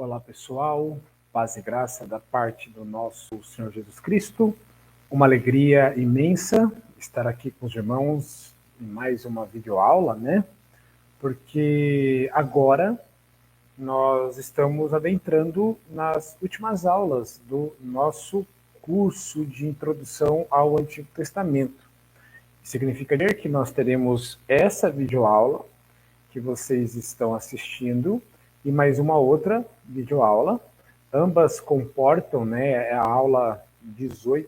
Olá pessoal, paz e graça da parte do nosso Senhor Jesus Cristo. Uma alegria imensa estar aqui com os irmãos em mais uma videoaula, né? Porque agora nós estamos adentrando nas últimas aulas do nosso curso de introdução ao Antigo Testamento. Significa dizer que nós teremos essa videoaula que vocês estão assistindo e mais uma outra videoaula. Ambas comportam, né, a aula 18,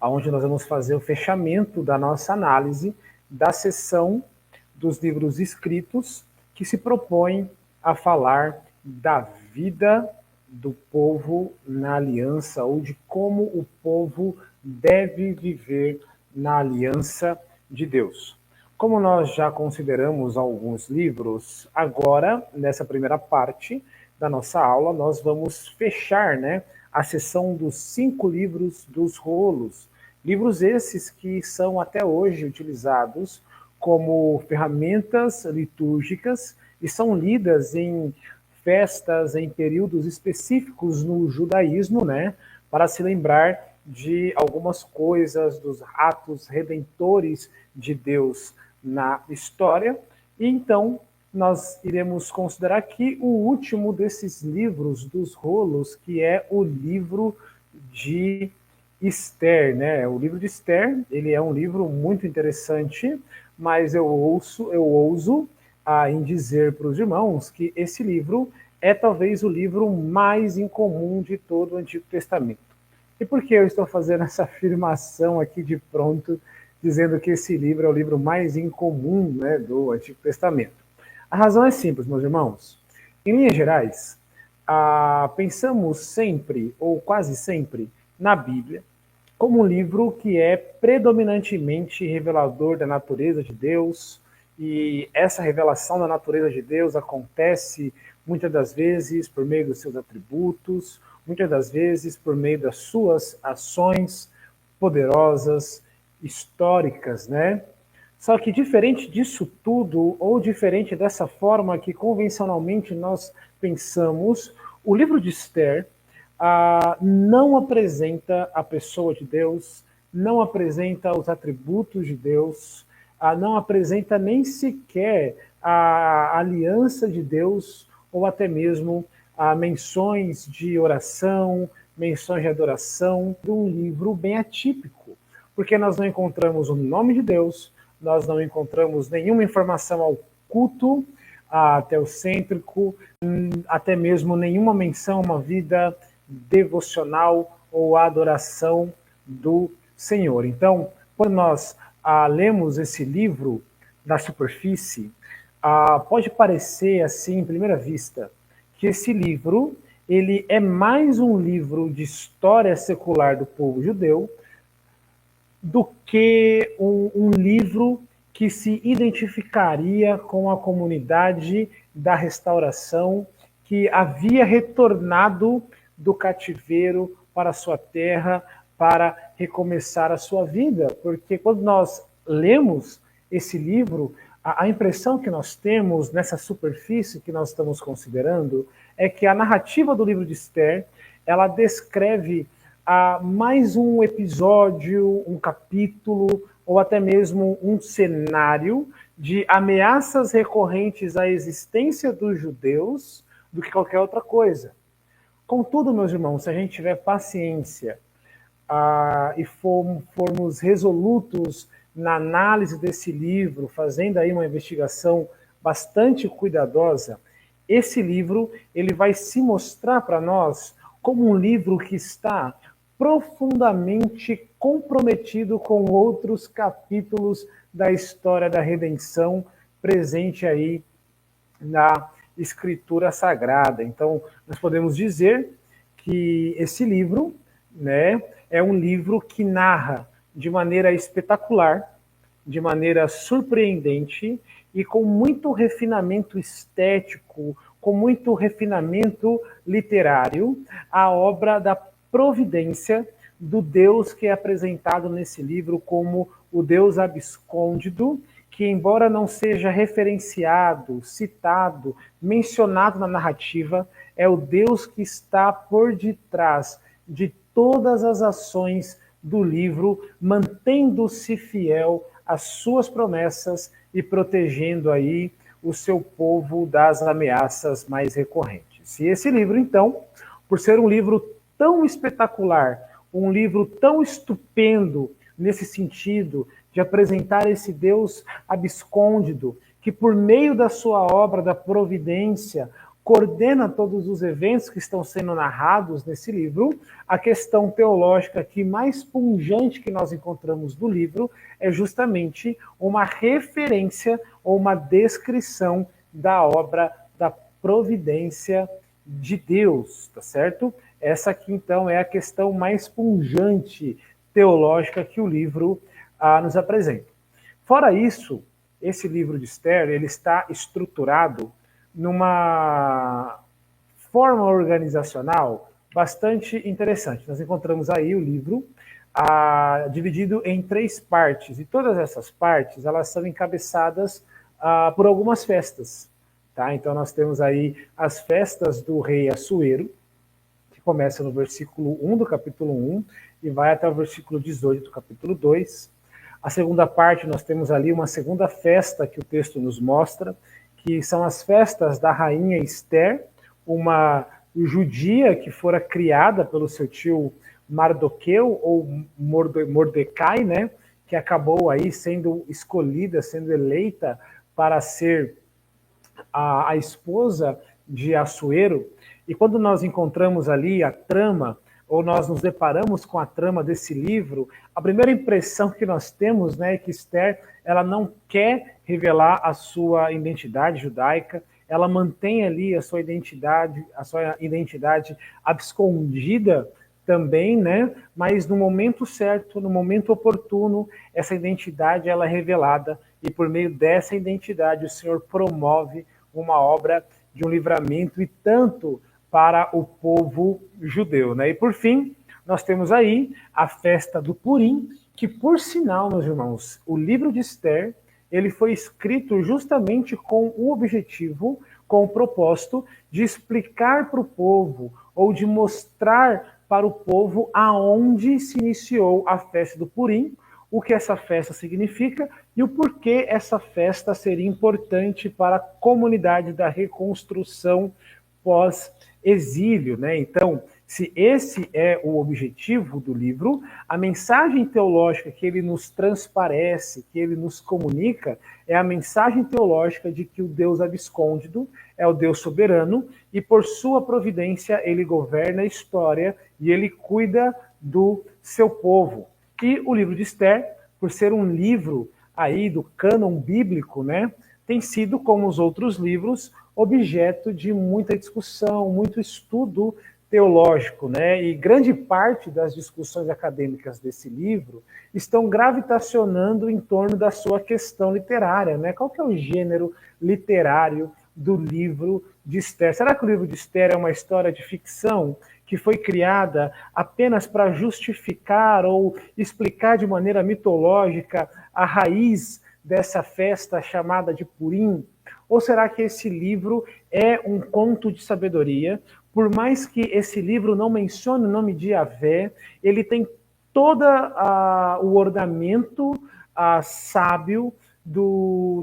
onde nós vamos fazer o fechamento da nossa análise da seção dos livros escritos que se propõem a falar da vida do povo na aliança, ou de como o povo deve viver na aliança de Deus. Como nós já consideramos alguns livros, agora, nessa primeira parte da nossa aula, nós vamos fechar, né, a seção dos 5 livros dos rolos. Livros esses que são até hoje utilizados como ferramentas litúrgicas e são lidas em festas, em períodos específicos no judaísmo, né, para se lembrar de algumas coisas, dos atos redentores de Deus na história. E então nós iremos considerar aqui o último desses livros dos rolos, que é o livro de Esther, né? O livro de Esther, ele é um livro muito interessante, mas eu ouso em dizer para os irmãos que esse livro é talvez o livro mais incomum de todo o Antigo Testamento. E por que eu estou fazendo essa afirmação aqui de pronto, dizendo que esse livro é o livro mais incomum, né, do Antigo Testamento? A razão é simples, meus irmãos. Em linhas gerais, pensamos sempre, ou quase sempre, na Bíblia como um livro que é predominantemente revelador da natureza de Deus, e essa revelação da natureza de Deus acontece muitas das vezes por meio dos seus atributos, muitas das vezes por meio das suas ações poderosas, históricas, né? Só que diferente disso tudo, ou diferente dessa forma que convencionalmente nós pensamos, o livro de Esther não apresenta a pessoa de Deus, não apresenta os atributos de Deus, não apresenta nem sequer a aliança de Deus, ou até mesmo menções de oração, menções de adoração, de um livro bem atípico, porque nós não encontramos o nome de Deus, nós não encontramos nenhuma informação ao culto teocêntrico, até mesmo nenhuma menção a uma vida devocional ou adoração do Senhor. Então, quando nós lemos esse livro da superfície, pode parecer assim, em primeira vista, que esse livro ele é mais um livro de história secular do povo judeu do que um livro que se identificaria com a comunidade da restauração que havia retornado do cativeiro para a sua terra para recomeçar a sua vida. Porque quando nós lemos esse livro, a impressão que nós temos nessa superfície que nós estamos considerando é que a narrativa do livro de Esther, ela descreve mais um episódio, um capítulo, ou até mesmo um cenário de ameaças recorrentes à existência dos judeus do que qualquer outra coisa. Contudo, meus irmãos, se a gente tiver paciência e formos resolutos na análise desse livro, fazendo aí uma investigação bastante cuidadosa, esse livro ele vai se mostrar para nós como um livro que está profundamente comprometido com outros capítulos da história da redenção presente aí na Escritura Sagrada. Então, nós podemos dizer que esse livro, né, é um livro que narra de maneira espetacular, de maneira surpreendente e com muito refinamento estético, com muito refinamento literário, a obra da providência do Deus que é apresentado nesse livro como o Deus abscôndido, que, embora não seja referenciado, citado, mencionado na narrativa, é o Deus que está por detrás de todas as ações do livro, mantendo-se fiel às suas promessas e protegendo aí o seu povo das ameaças mais recorrentes. E esse livro, então, por ser um livro tão espetacular, um livro tão estupendo nesse sentido de apresentar esse Deus abscôndido, que por meio da sua obra da providência coordena todos os eventos que estão sendo narrados nesse livro, a questão teológica aqui mais pungente que nós encontramos no livro é justamente uma referência ou uma descrição da obra da providência de Deus, tá certo? Essa aqui, então, é a questão mais pungente teológica que o livro nos apresenta. Fora isso, esse livro de Esther, ele está estruturado numa forma organizacional bastante interessante. Nós encontramos aí o livro dividido em 3 partes, e todas essas partes elas são encabeçadas por algumas festas. Tá? Então nós temos aí as festas do rei Assuero, que começa no versículo 1 do capítulo 1 e vai até o versículo 18 do capítulo 2. A segunda parte, nós temos ali uma segunda festa que o texto nos mostra, que são as festas da rainha Esther, uma judia que fora criada pelo seu tio Mardoqueu, ou Mordecai, né, que acabou aí sendo escolhida, sendo eleita para ser a esposa de Assuero. E quando nós encontramos ali a trama, ou nós nos deparamos com a trama desse livro, a primeira impressão que nós temos, né, é que Esther, ela não quer revelar a sua identidade judaica, ela mantém ali a sua identidade abscondida também, né, mas no momento certo, no momento oportuno, essa identidade ela é revelada, e por meio dessa identidade o Senhor promove uma obra de um livramento e tanto para o povo judeu, né? E por fim, nós temos aí a festa do Purim, que por sinal, meus irmãos, o livro de Esther, ele foi escrito justamente com o objetivo, com o propósito de explicar para o povo, ou de mostrar para o povo aonde se iniciou a festa do Purim, o que essa festa significa e o porquê essa festa seria importante para a comunidade da reconstrução pós-exílio, né? Então, se esse é o objetivo do livro, a mensagem teológica que ele nos transparece, que ele nos comunica, é a mensagem teológica de que o Deus abscôndido é o Deus soberano e por sua providência ele governa a história e ele cuida do seu povo. E o livro de Esther, por ser um livro aí do cânon bíblico, né, tem sido, como os outros livros, objeto de muita discussão, muito estudo teológico, né? E grande parte das discussões acadêmicas desse livro estão gravitacionando em torno da sua questão literária, né? Qual que é o gênero literário do livro de Esther? Será que o livro de Esther é uma história de ficção que foi criada apenas para justificar ou explicar de maneira mitológica a raiz dessa festa chamada de Purim? Ou será que esse livro é um conto de sabedoria? Por mais que esse livro não mencione o nome de Yahvé, ele tem todo o ornamento sábio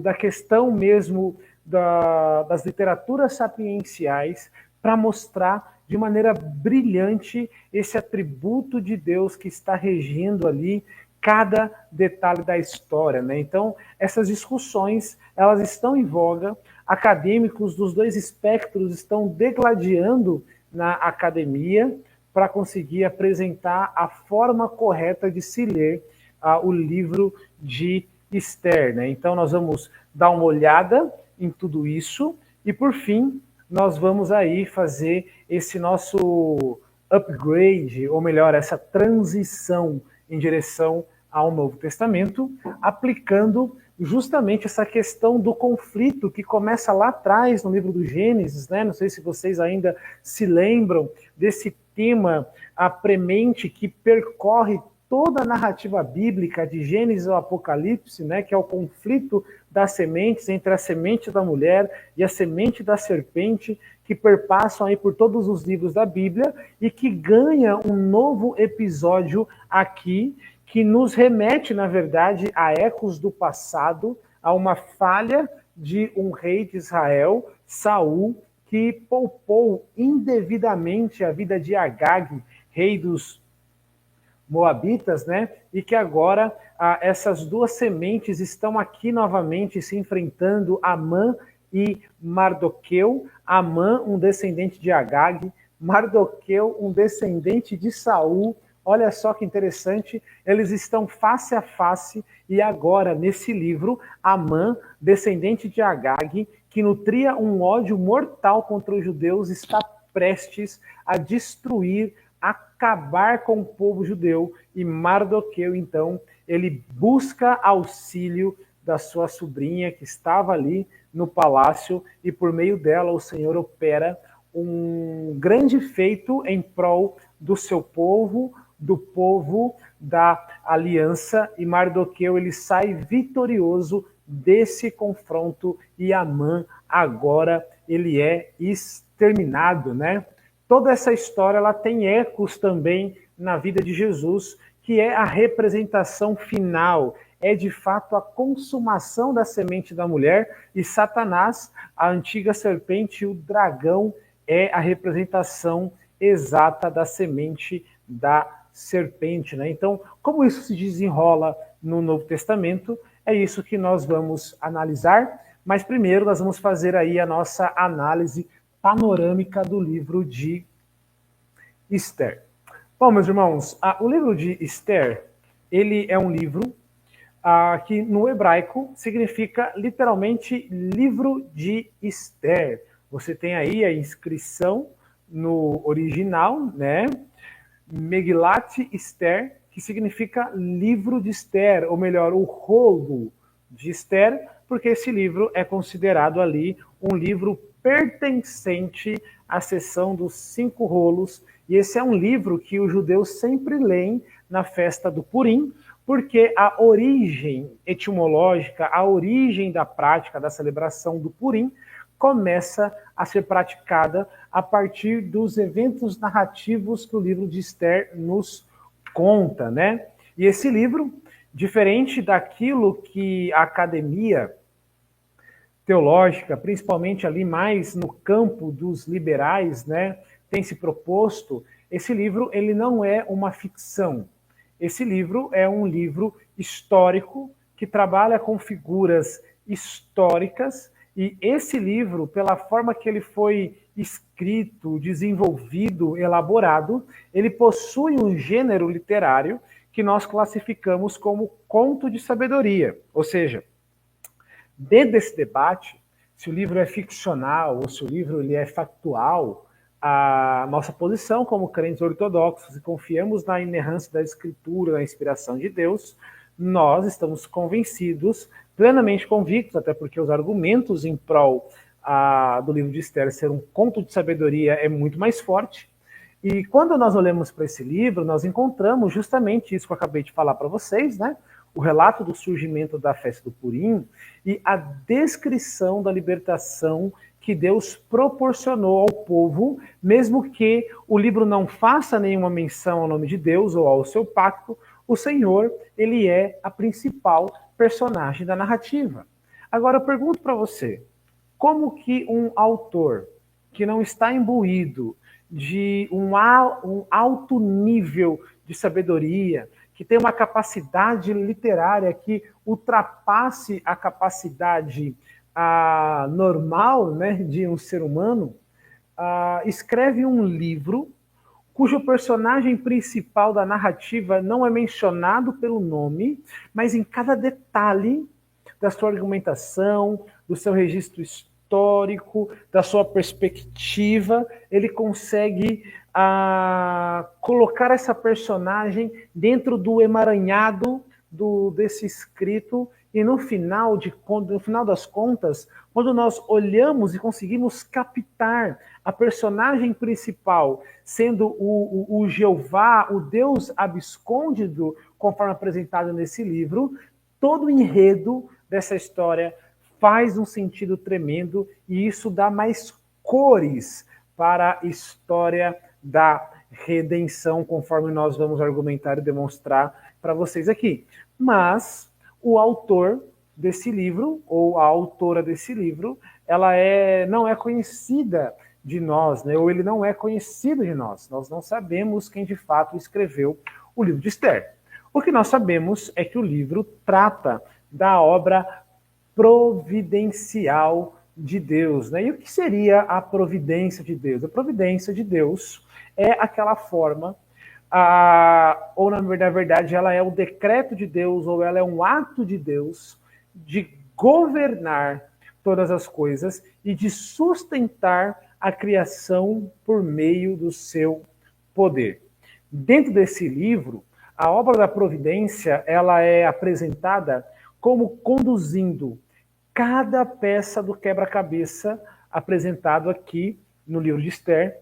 da questão mesmo das literaturas sapienciais para mostrar de maneira brilhante esse atributo de Deus que está regendo ali cada detalhe da história, né? Então, essas discussões, elas estão em voga, acadêmicos dos dois espectros estão degladiando na academia para conseguir apresentar a forma correta de se ler o livro de Esther, né? Então, nós vamos dar uma olhada em tudo isso e, por fim, nós vamos aí fazer esse nosso upgrade, ou melhor, essa transição em direção ao Novo Testamento, aplicando justamente essa questão do conflito que começa lá atrás no livro do Gênesis, né? Não sei se vocês ainda se lembram desse tema premente que percorre toda a narrativa bíblica de Gênesis ao Apocalipse, né? Que é o conflito das sementes, entre a semente da mulher e a semente da serpente, que perpassam aí por todos os livros da Bíblia e que ganha um novo episódio aqui, que nos remete, na verdade, a ecos do passado, a uma falha de um rei de Israel, Saul, que poupou indevidamente a vida de Agag, rei dos Moabitas, né? E que agora essas duas sementes estão aqui novamente se enfrentando, Amã e Mardoqueu. Amã, um descendente de Agag, Mardoqueu, um descendente de Saul. Olha só que interessante, eles estão face a face e agora nesse livro, Amã, descendente de Agag, que nutria um ódio mortal contra os judeus, está prestes a destruir, acabar com o povo judeu, e Mardoqueu, então, ele busca auxílio da sua sobrinha que estava ali no palácio, e por meio dela o Senhor opera um grande feito em prol do seu povo, do povo da aliança, e Mardoqueu ele sai vitorioso desse confronto, e Amã agora ele é exterminado, né? Toda essa história ela tem ecos também na vida de Jesus, que é a representação final, é de fato a consumação da semente da mulher, e Satanás, a antiga serpente, o dragão, é a representação exata da semente da serpente, né? Então, como isso se desenrola no Novo Testamento, é isso que nós vamos analisar, mas primeiro nós vamos fazer aí a nossa análise panorâmica do livro de Esther. Bom, meus irmãos, o livro de Esther, ele é um livro que no hebraico significa literalmente livro de Esther. Você tem aí a inscrição no original, né? Megilat Esther, que significa livro de Esther, ou melhor, o rolo de Esther, porque esse livro é considerado ali um livro pertencente à seção dos 5 rolos, e esse é um livro que os judeus sempre leem na festa do Purim, porque a origem etimológica, a origem da prática da celebração do Purim começa a ser praticada a partir dos eventos narrativos que o livro de Esther nos conta, né? E esse livro, diferente daquilo que a academia teológica, principalmente ali mais no campo dos liberais, né, tem se proposto, esse livro ele não é uma ficção. Esse livro é um livro histórico que trabalha com figuras históricas, e esse livro, pela forma que ele foi escrito, desenvolvido, elaborado, ele possui um gênero literário que nós classificamos como conto de sabedoria, ou seja, dentro desse debate, se o livro é ficcional ou se o livro ele é factual, a nossa posição como crentes ortodoxos e confiamos na inerrância da Escritura, na inspiração de Deus, nós estamos convencidos, plenamente convictos, até porque os argumentos em prol do livro de Esther ser um conto de sabedoria é muito mais forte. E quando nós olhamos para esse livro, nós encontramos justamente isso que eu acabei de falar para vocês, né? O relato do surgimento da festa do Purim e a descrição da libertação que Deus proporcionou ao povo, mesmo que o livro não faça nenhuma menção ao nome de Deus ou ao seu pacto, o Senhor, ele é a principal personagem da narrativa. Agora eu pergunto para você, como que um autor que não está imbuído de um alto nível de sabedoria, que tem uma capacidade literária que ultrapasse a capacidade normal, né, de um ser humano, escreve um livro cujo personagem principal da narrativa não é mencionado pelo nome, mas em cada detalhe da sua argumentação, do seu registro histórico, da sua perspectiva, ele consegue colocar essa personagem dentro do emaranhado desse escrito, e no final das contas, quando nós olhamos e conseguimos captar a personagem principal sendo o Jeová, o Deus abscôndido, conforme apresentado nesse livro, todo o enredo dessa história faz um sentido tremendo e isso dá mais cores para a história da redenção, conforme nós vamos argumentar e demonstrar para vocês aqui. Mas o autor desse livro, ou a autora desse livro, ela não é conhecida de nós, né? Ou ele não é conhecido de nós. Nós não sabemos quem de fato escreveu o livro de Esther. O que nós sabemos é que o livro trata da obra providencial de Deus, né? E o que seria a providência de Deus? A providência de Deus é aquela forma, ou na verdade ela é o decreto de Deus, ou ela é um ato de Deus de governar todas as coisas e de sustentar a criação por meio do seu poder. Dentro desse livro, a obra da providência, ela é apresentada como conduzindo cada peça do quebra-cabeça apresentado aqui no livro de Esther,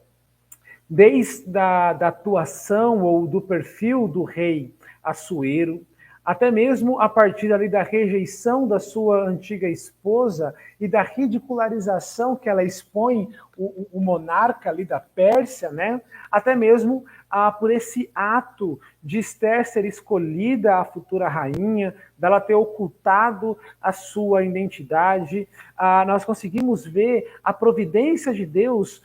desde da atuação ou do perfil do rei Assuero, até mesmo a partir ali da rejeição da sua antiga esposa e da ridicularização que ela expõe o monarca ali da Pérsia, né? Até mesmo por esse ato de Esther ser escolhida a futura rainha, dela ter ocultado a sua identidade, nós conseguimos ver a providência de Deus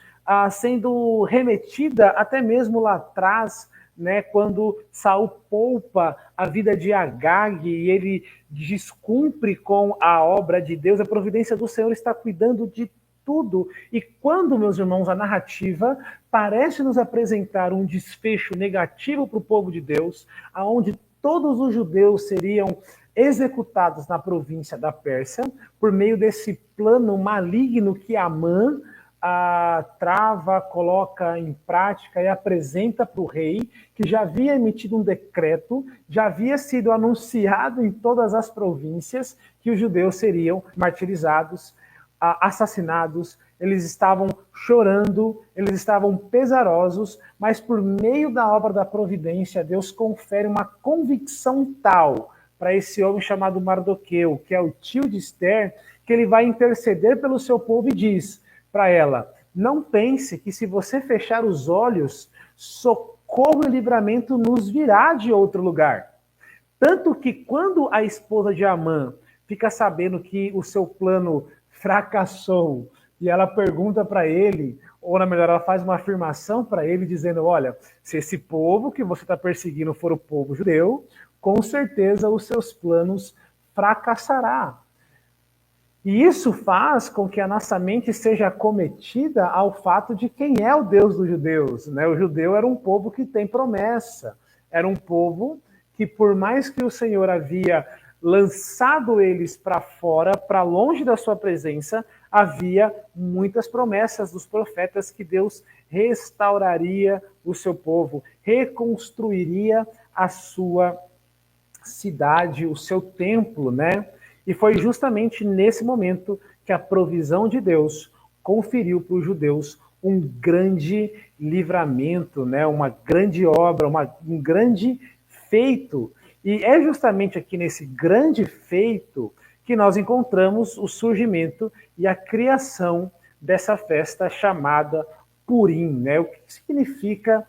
sendo remetida até mesmo lá atrás, né, quando Saul poupa a vida de Agag e ele descumpre com a obra de Deus, a providência do Senhor está cuidando de tudo. E quando, meus irmãos, a narrativa parece nos apresentar um desfecho negativo para o povo de Deus, aonde todos os judeus seriam executados na província da Pérsia, por meio desse plano maligno que Amã trava, coloca em prática e apresenta para o rei, que já havia emitido um decreto, já havia sido anunciado em todas as províncias que os judeus seriam martirizados, assassinados. Eles estavam chorando, eles estavam pesarosos, mas por meio da obra da providência, Deus confere uma convicção tal para esse homem chamado Mardoqueu, que é o tio de Esther, que ele vai interceder pelo seu povo e diz para ela: não pense que se você fechar os olhos, socorro e livramento nos virá de outro lugar. Tanto que quando a esposa de Amã fica sabendo que o seu plano fracassou, e ela pergunta para ele, ou na melhor, ela faz uma afirmação para ele, dizendo: olha, se esse povo que você está perseguindo for o povo judeu, com certeza os seus planos fracassará. E isso faz com que a nossa mente seja acometida ao fato de quem é o Deus dos judeus, né? O judeu era um povo que tem promessa, era um povo que, por mais que o Senhor havia lançado eles para fora, para longe da sua presença, havia muitas promessas dos profetas que Deus restauraria o seu povo, reconstruiria a sua cidade, o seu templo, né? E foi justamente nesse momento que a provisão de Deus conferiu para os judeus um grande livramento, né? Uma grande obra, um grande feito. E é justamente aqui nesse grande feito que nós encontramos o surgimento e a criação dessa festa chamada Purim, né? O que significa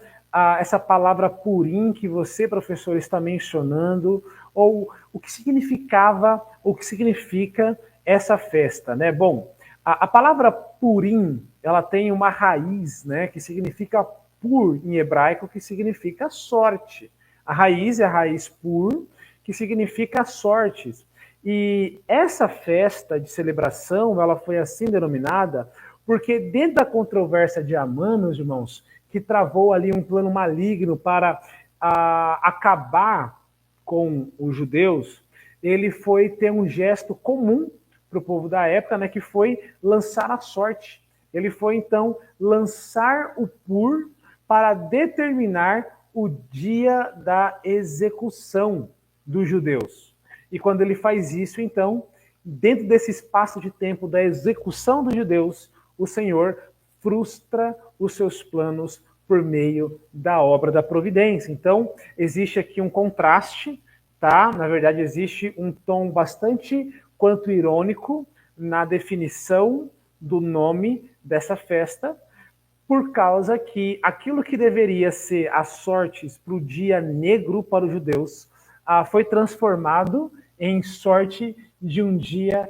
essa palavra Purim que você, professor, está mencionando, ou o que significava, o que significa essa festa, né? Bom, a palavra Purim, ela tem uma raiz, né, que significa pur em hebraico, que significa sorte. A raiz é a raiz pur, que significa sortes. E essa festa de celebração, ela foi assim denominada, porque dentro da controvérsia de Amã, meus irmãos, que travou ali um plano maligno para acabar com os judeus, ele foi ter um gesto comum para o povo da época, né, que foi lançar a sorte. Ele foi, então, lançar o pur para determinar o dia da execução dos judeus. E quando ele faz isso, então, dentro desse espaço de tempo da execução dos judeus, o Senhor frustra os seus planos por meio da obra da providência. Então, existe aqui um contraste, tá? Na verdade, existe um tom bastante quanto irônico na definição do nome dessa festa, por causa que aquilo que deveria ser as sortes para o dia negro para os judeus foi transformado em sorte de um dia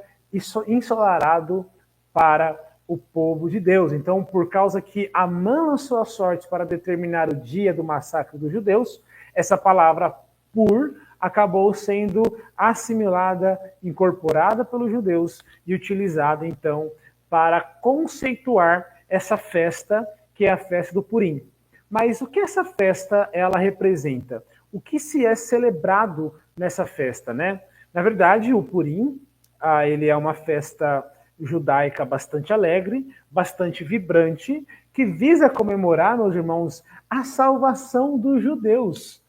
ensolarado para o povo de Deus. Então, por causa que Amã lançou a sorte para determinar o dia do massacre dos judeus, essa palavra pur acabou sendo assimilada, incorporada pelos judeus e utilizada, então, para conceituar essa festa, que é a festa do Purim. Mas o que essa festa ela representa? O que se é celebrado nessa festa, né? Na verdade, o Purim, ele é uma festa judaica bastante alegre, bastante vibrante, que visa comemorar, meus irmãos, a salvação dos judeus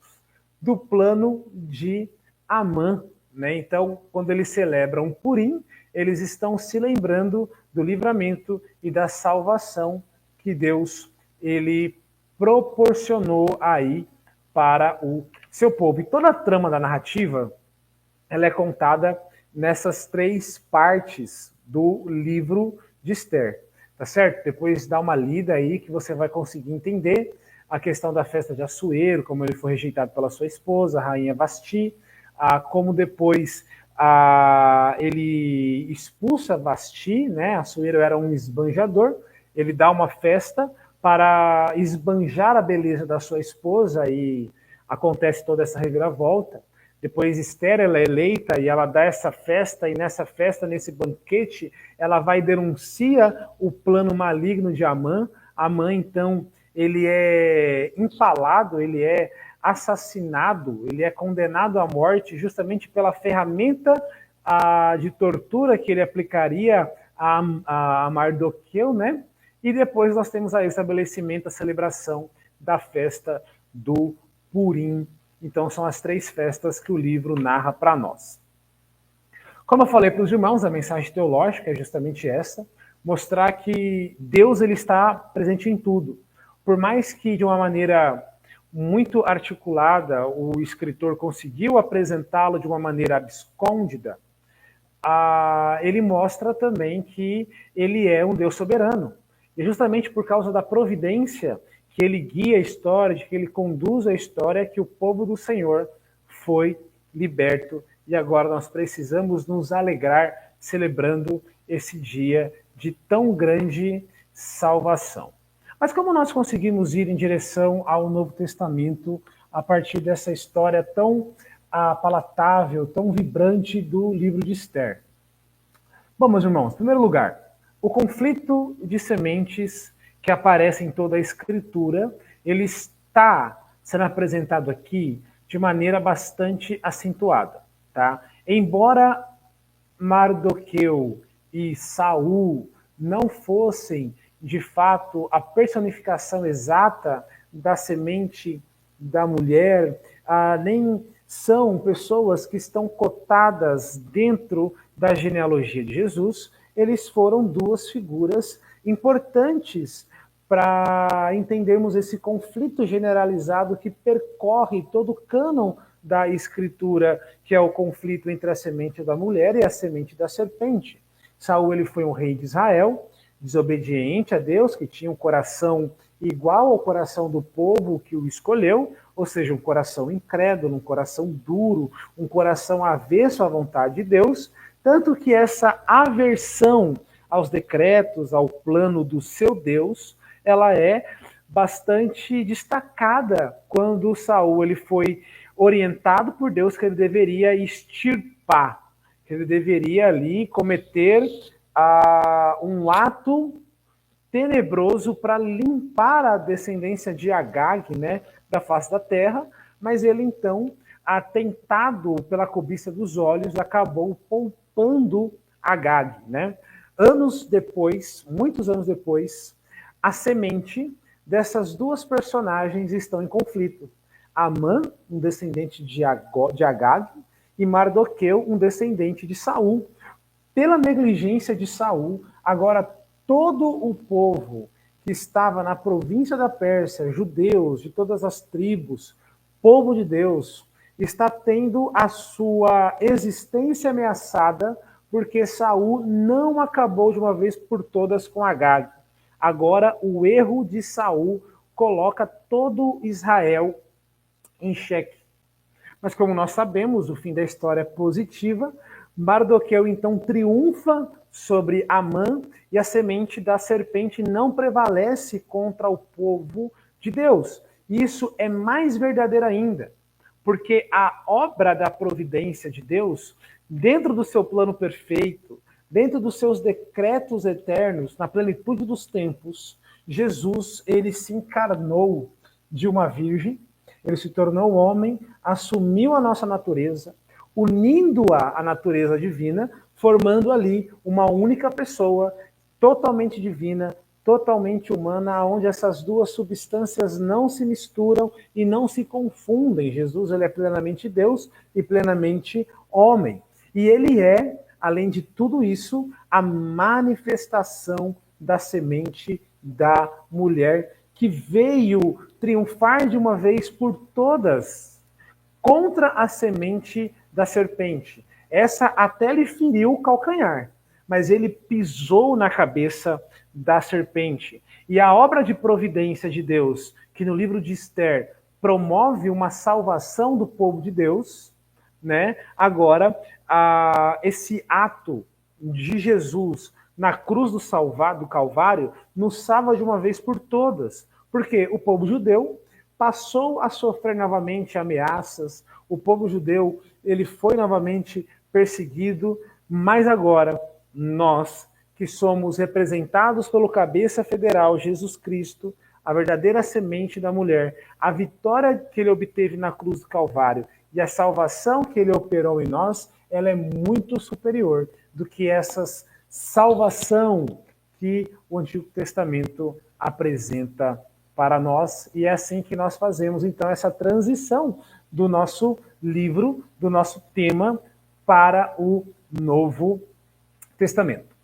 do plano de Amã, né? Então, quando eles celebram Purim, eles estão se lembrando do livramento e da salvação que Deus ele proporcionou aí para o seu povo. E toda a trama da narrativa, ela é contada nessas 3 partes do livro de Esther, tá certo? Depois dá uma lida aí que você vai conseguir entender a questão da festa de Assuero, como ele foi rejeitado pela sua esposa, a rainha Vasti, como depois ele expulsa Vasti, né? Assuero era um esbanjador, ele dá uma festa para esbanjar a beleza da sua esposa e acontece toda essa reviravolta. Depois Esther ela é eleita e ela dá essa festa, e nessa festa, nesse banquete, ela vai denuncia o plano maligno de Amã. Amã, então, ele é empalado, ele é assassinado, ele é condenado à morte justamente pela ferramenta de tortura que ele aplicaria a Mardoqueu, né? E depois nós temos aí o estabelecimento, a celebração da festa do Purim. Então são as 3 festas que o livro narra para nós. Como eu falei para os irmãos, a mensagem teológica é justamente essa, mostrar que Deus ele está presente em tudo. Por mais que de uma maneira muito articulada o escritor conseguiu apresentá-lo de uma maneira abscôndida, ele mostra também que ele é um Deus soberano. E justamente por causa da providência que ele guia a história, de que ele conduz a história, que o povo do Senhor foi liberto. E agora nós precisamos nos alegrar celebrando esse dia de tão grande salvação. Mas como nós conseguimos ir em direção ao Novo Testamento a partir dessa história tão palatável, tão vibrante do livro de Esther? Bom, meus irmãos, em primeiro lugar, o conflito de sementes que aparece em toda a Escritura, ele está sendo apresentado aqui de maneira bastante acentuada, tá? Embora Mardoqueu e Saul não fossem, de fato, a personificação exata da semente da mulher, nem são pessoas que estão cotadas dentro da genealogia de Jesus, eles foram 2 figuras importantes para entendermos esse conflito generalizado que percorre todo o cânon da Escritura, que é o conflito entre a semente da mulher e a semente da serpente. Saul ele foi um rei de Israel, desobediente a Deus, que tinha um coração igual ao coração do povo que o escolheu, ou seja, um coração incrédulo, um coração duro, um coração avesso à vontade de Deus, tanto que essa aversão aos decretos, ao plano do seu Deus, ela é bastante destacada quando Saul ele foi orientado por Deus que ele deveria extirpar, que ele deveria ali cometer um ato tenebroso para limpar a descendência de Agag, né, da face da terra, mas ele então, atentado pela cobiça dos olhos, acabou poupando Agag, né? Anos depois, muitos anos depois, a semente dessas 2 personagens estão em conflito. Amã, um descendente de Agag, e Mardoqueu, um descendente de Saul. Pela negligência de Saul, agora todo o povo que estava na província da Pérsia, judeus de todas as tribos, povo de Deus, está tendo a sua existência ameaçada porque Saul não acabou de uma vez por todas com Agag. Agora, o erro de Saul coloca todo Israel em xeque. Mas como nós sabemos, o fim da história é positiva. Mardoqueu então triunfa sobre Amã e a semente da serpente não prevalece contra o povo de Deus. Isso é mais verdadeiro ainda, porque a obra da providência de Deus, dentro do seu plano perfeito, dentro dos seus decretos eternos, na plenitude dos tempos, Jesus, ele se encarnou de uma virgem, ele se tornou homem, assumiu a nossa natureza, unindo-a à natureza divina, formando ali uma única pessoa, totalmente divina, totalmente humana, onde essas duas substâncias não se misturam e não se confundem. Jesus, ele é plenamente Deus e plenamente homem. E ele é, além de tudo isso, a manifestação da semente da mulher que veio triunfar de uma vez por todas contra a semente da serpente. Essa até lhe feriu o calcanhar, mas ele pisou na cabeça da serpente. E a obra de providência de Deus, que no livro de Esther promove uma salvação do povo de Deus, né? Agora, esse ato de Jesus na cruz do Calvário nos salva de uma vez por todas, porque o povo judeu passou a sofrer novamente ameaças, o povo judeu ele foi novamente perseguido, mas agora nós que somos representados pelo cabeça federal Jesus Cristo, a verdadeira semente da mulher, a vitória que ele obteve na cruz do Calvário e a salvação que ele operou em nós, ela é muito superior do que essas salvação que o Antigo Testamento apresenta para nós, e é assim que nós fazemos então essa transição do nosso livro, do nosso tema para o Novo Testamento.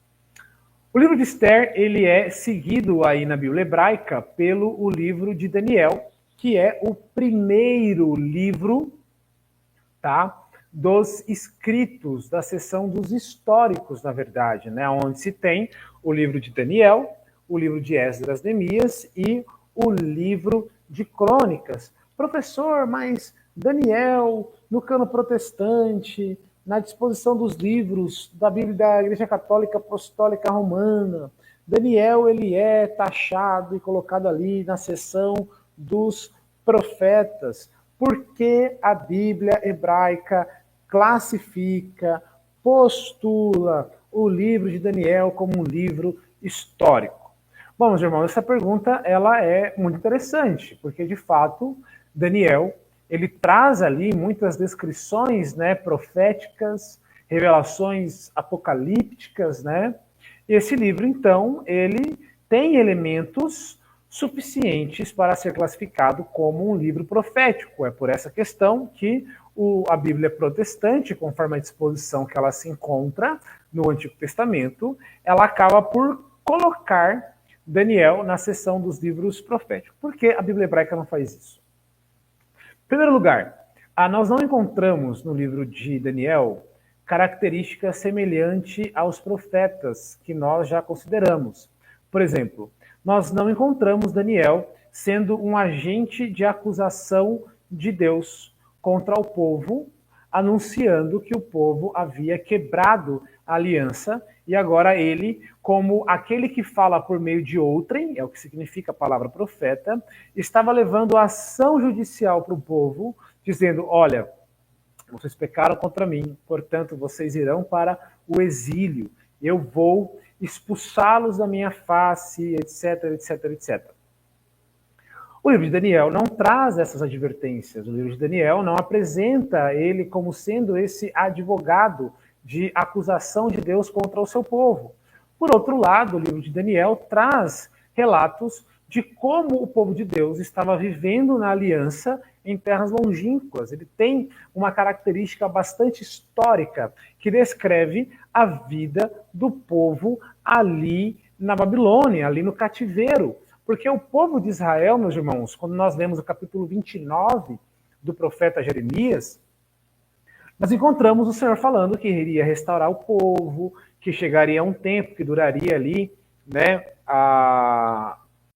O livro de Esther, ele é seguido aí na Bíblia hebraica pelo o livro de Daniel, que é o primeiro livro, tá, dos escritos, da seção dos históricos, na verdade, né, onde se tem o livro de Daniel, o livro de Esdras, Neemias e o livro de Crônicas. Professor, mas Daniel, no cano protestante, na disposição dos livros da Bíblia da Igreja Católica Apostólica Romana, Daniel ele é taxado e colocado ali na seção dos profetas, porque a Bíblia hebraica classifica, postula o livro de Daniel como um livro histórico. Bom, meus irmãos, essa pergunta ela é muito interessante, porque de fato Daniel ele traz ali muitas descrições, né, proféticas, revelações apocalípticas, né? E esse livro, então, ele tem elementos suficientes para ser classificado como um livro profético. É por essa questão que a Bíblia protestante, conforme a disposição que ela se encontra no Antigo Testamento, ela acaba por colocar Daniel na seção dos livros proféticos. Por que a Bíblia hebraica não faz isso? Em primeiro lugar, nós não encontramos no livro de Daniel características semelhantes aos profetas que nós já consideramos. Por exemplo, nós não encontramos Daniel sendo um agente de acusação de Deus contra o povo, anunciando que o povo havia quebrado a aliança e agora ele, como aquele que fala por meio de outrem, é o que significa a palavra profeta, estava levando a ação judicial para o povo, dizendo, olha, vocês pecaram contra mim, portanto vocês irão para o exílio, eu vou expulsá-los da minha face, etc, etc, etc. O livro de Daniel não traz essas advertências. O livro de Daniel não apresenta ele como sendo esse advogado de acusação de Deus contra o seu povo. Por outro lado, o livro de Daniel traz relatos de como o povo de Deus estava vivendo na aliança em terras longínquas. Ele tem uma característica bastante histórica que descreve a vida do povo ali na Babilônia, ali no cativeiro. Porque o povo de Israel, meus irmãos, quando nós lemos o capítulo 29 do profeta Jeremias, nós encontramos o Senhor falando que iria restaurar o povo, que chegaria um tempo que duraria ali, né,